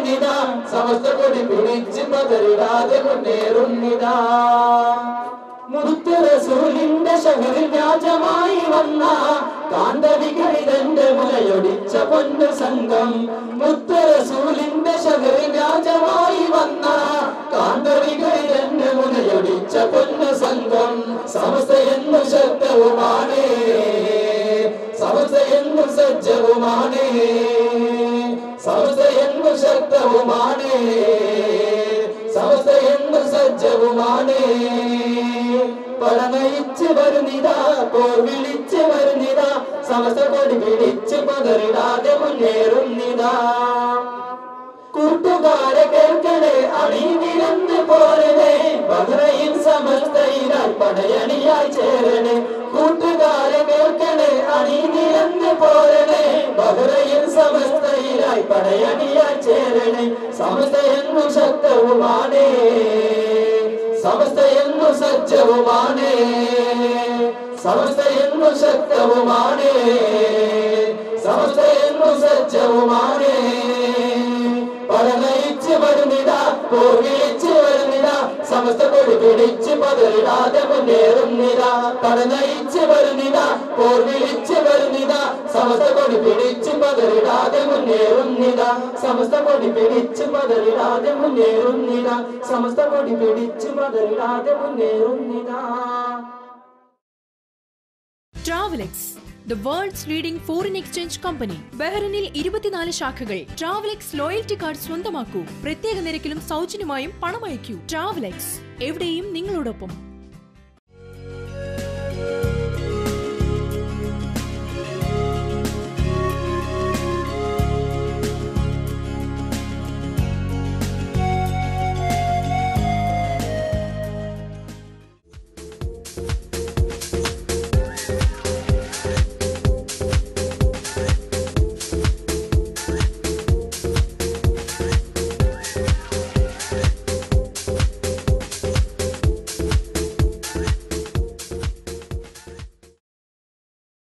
വരുന്നിതാ സമസ്ത കൊടി പിടിച്ച് പതറിടാതെ മുന്നേറുന്നിതാ മുത്ത് റസൂലിന്റെ ശഹറിൽ വ്യാജമായി വന്ന കാന്തവികളിതന്റെ മുലയൊടിച്ച പൊന്നു സംഘം മുത്ത് റസൂലിന്റെ ശഹറിൽ വ്യാജമായി വന്ന കാന്തവികളിതന്റെ മുലയൊടിച്ച പൊന്നു സംഘം സമസ്തയെന്നു ശക്തവുമാണ് സമസ്തയെന്നു സജ്ജവുമാണ് സമസ്തയെന്നു ശക്തവുമാണ് സമസ്തയെന്നു സജ്ജവുമാണ് പടനയിച്ച് വരുന്നിതാ പോർ വിളിച്ച് വരുന്നിതാ സമസ്ത കൊടി പിടിച്ച് പതറിടാതെ മുന്നേറുന്നിതാ കൂട്ടുകാരെ കേൾക്കണേ അണിനിരന്ന് പോരണേ ബഹ്റൈൻ സമസ്തയിലായി പടയണിയായി ചേരണേ കൂട്ടുകാരെ കേൾക്കണേ അണിനിരന്ന് പോരണേ ബഹ്റൈൻ സമസ്തയിലായി പടയണിയായി ചേരണേ സമസ്തയെന്നു ശക്തവുമാണ് സമസ്തയെന്നു സജ്ജവുമാണ് സമസ്തയെന്നു ശക്തവുമാണ് സമസ്തയെന്നു സജ്ജവുമാണ് പടനയിച്ച് വരുന്നിതാ പോർ വിളിച്ച് വരുന്നിതാ സമസ്ത കൊടി പിടിച്ച് പതറിടാതെ മുന്നേറുന്നിതാ പടനയിച്ച് വരുന്നിതാ പോർ വിളിച്ച് വരുന്നിതാ സമസ്ത കൊടി പിടിച്ച് പതറിടാതെ മുന്നേറുന്നിതാ സമസ്ത കൊടി പിടിച്ച് പതറിടാതെ മുന്നേറുന്നിതാ സമസ്ത കൊടി പിടിച്ച് പതറിടാതെ മുന്നേറുന്നിതാ Travelex, the world's leading foreign exchange company. ബഹ്റൈനിൽ 24 ശാഖകൾ. Travelex ലോയൽറ്റി കാർഡ് സ്വന്തമാക്കൂ. പ്രത്യേക നിരക്കിലും സൗജന്യമായും പണം അയക്കൂ. Travelex, എവിടെയും നിങ്ങളോടൊപ്പം.